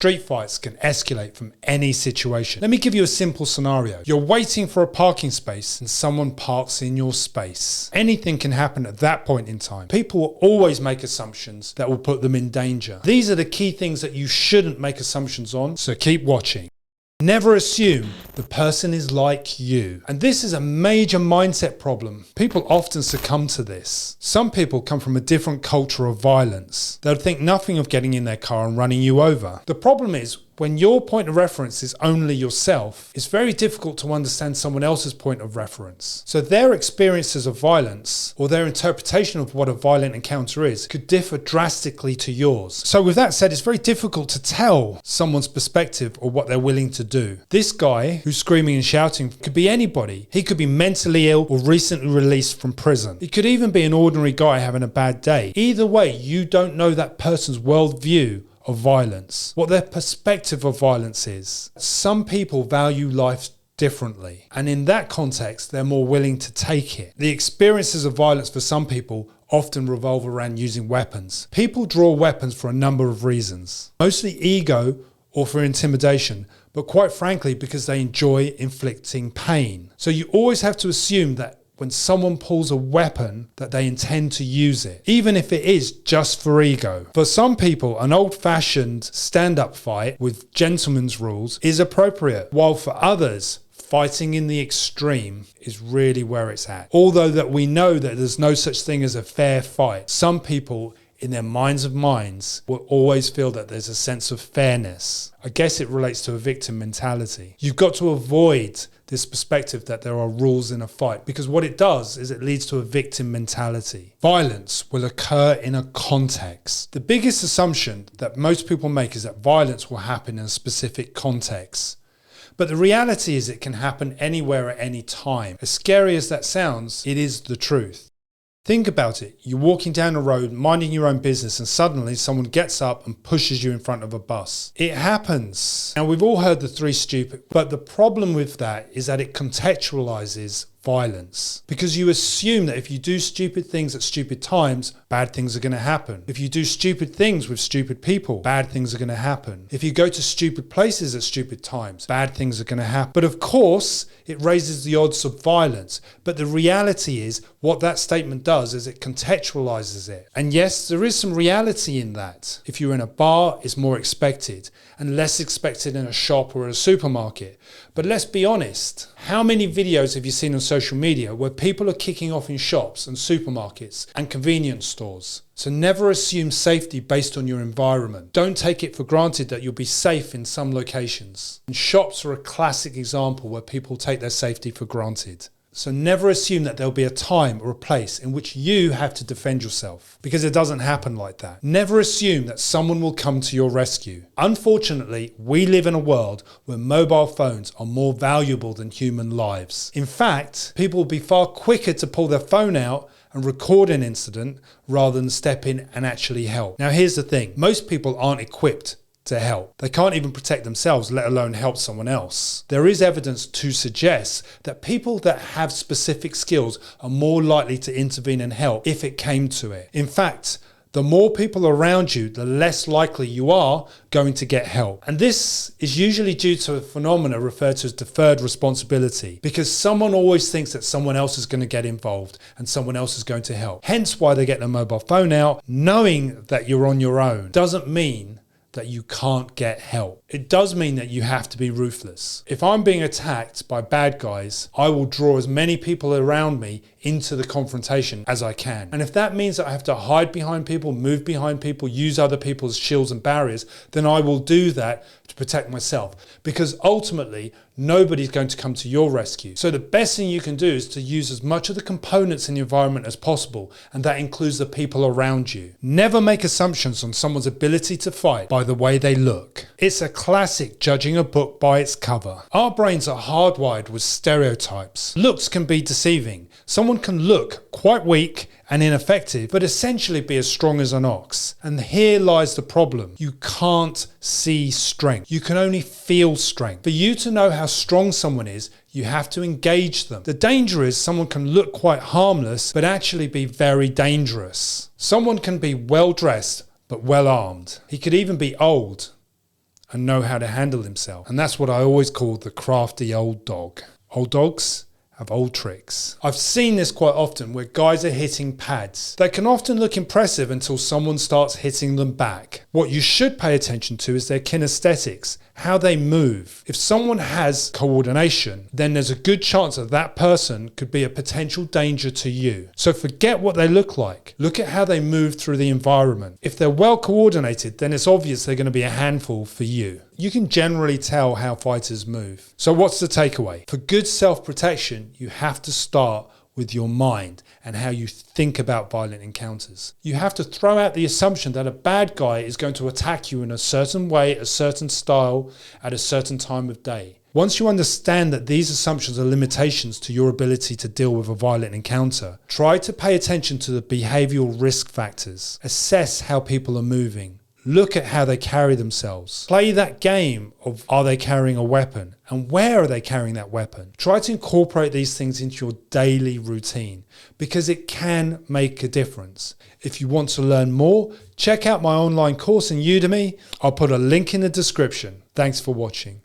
Street fights can escalate from any situation. Let me give you a simple scenario. You're waiting for a parking space and someone parks in your space. Anything can happen at that point in time. People will always make assumptions that will put them in danger. These are the key things that you shouldn't make assumptions on, so keep watching. Never assume the person is like you. And this is a major mindset problem. People often succumb to this. Some people come from a different culture of violence. They'll think nothing of getting in their car and running you over. The problem is, when your point of reference is only yourself, it's very difficult to understand someone else's point of reference. So their experiences of violence, or their interpretation of what a violent encounter is, could differ drastically to yours. So with that said, it's very difficult to tell someone's perspective or what they're willing to do. This guy who's screaming and shouting could be anybody. He could be mentally ill or recently released from prison. He could even be an ordinary guy having a bad day. Either way, you don't know that person's worldview of violence, what their perspective of violence is. Some people value life differently, and in that context, they're more willing to take it. The experiences of violence for some people often revolve around using weapons. People draw weapons for a number of reasons, mostly ego or for intimidation, but quite frankly, because they enjoy inflicting pain. So you always have to assume that when someone pulls a weapon, that they intend to use it, even if it is just for ego. For some people, an old-fashioned stand-up fight with gentleman's rules is appropriate, while for others, fighting in the extreme is really where it's at. Although that we know that there's no such thing as a fair fight, some people in their minds of minds will always feel that there's a sense of fairness. I guess it relates to a victim mentality. You've got to avoid this perspective that there are rules in a fight, because what it does is it leads to a victim mentality. Violence will occur in a context. The biggest assumption that most people make is that violence will happen in a specific context. But the reality is it can happen anywhere at any time. As scary as that sounds, it is the truth. Think about it. You're walking down a road, minding your own business, and suddenly someone gets up and pushes you in front of a bus. It happens. Now, we've all heard the three stupid, but the problem with that is that it contextualizes violence, because you assume that if you do stupid things at stupid times, bad things are going to happen. If you do stupid things with stupid people, bad things are going to happen. If you go to stupid places at stupid times, bad things are going to happen. But of course, it raises the odds of violence. But the reality is, what that statement does is it contextualizes it. And yes, there is some reality in that. If you're in a bar, it's more expected, and less expected in a shop or a supermarket. But let's be honest, how many videos have you seen on social media where people are kicking off in shops and supermarkets and convenience stores? So never assume safety based on your environment. Don't take it for granted that you'll be safe in some locations. And shops are a classic example where people take their safety for granted. So never assume that there'll be a time or a place in which you have to defend yourself, because it doesn't happen like that. Never assume that someone will come to your rescue. Unfortunately, we live in a world where mobile phones are more valuable than human lives. In fact, people will be far quicker to pull their phone out and record an incident rather than step in and actually help. Now, here's the thing. Most people aren't equipped to help. They can't even protect themselves, let alone help someone else. There is evidence to suggest that people that have specific skills are more likely to intervene and help if it came to it. In fact, the more people around you, the less likely you are going to get help. And this is usually due to a phenomena referred to as deferred responsibility, because someone always thinks that someone else is going to get involved and someone else is going to help. Hence why they get their mobile phone out. Knowing that you're on your own doesn't mean that you can't get help. It does mean that you have to be ruthless. If I'm being attacked by bad guys, I will draw as many people around me into the confrontation as I can. And if that means that I have to hide behind people, move behind people, use other people's shields and barriers, then I will do that to protect myself, because ultimately nobody's going to come to your rescue. So the best thing you can do is to use as much of the components in the environment as possible, and that includes the people around you. Never make assumptions on someone's ability to fight by the way they look. It's a classic judging a book by its cover. Our brains are hardwired with stereotypes. Looks can be deceiving. Someone can look quite weak and ineffective, but essentially be as strong as an ox. And here lies the problem. You can't see strength. You can only feel strength. For you to know how strong someone is, you have to engage them. The danger is someone can look quite harmless, but actually be very dangerous. Someone can be well dressed, but well armed. He could even be old and know how to handle himself. And that's what I always call the crafty old dog. Old dogs have old tricks. I've seen this quite often where guys are hitting pads. They can often look impressive until someone starts hitting them back. What you should pay attention to is their kinesthetics, how they move. If someone has coordination, then there's a good chance that that person could be a potential danger to you. So forget what they look like. Look at how they move through the environment. If they're well coordinated, then it's obvious they're going to be a handful for you. You can generally tell how fighters move. So what's the takeaway? For good self-protection, you have to start with your mind and how you think about violent encounters. You have to throw out the assumption that a bad guy is going to attack you in a certain way, a certain style, at a certain time of day. Once you understand that these assumptions are limitations to your ability to deal with a violent encounter, try to pay attention to the behavioral risk factors. Assess how people are moving. Look at how they carry themselves. Play that game of, are they carrying a weapon? And where are they carrying that weapon? Try to incorporate these things into your daily routine because it can make a difference. If you want to learn more, check out my online course in Udemy. I'll put a link in the description. Thanks for watching.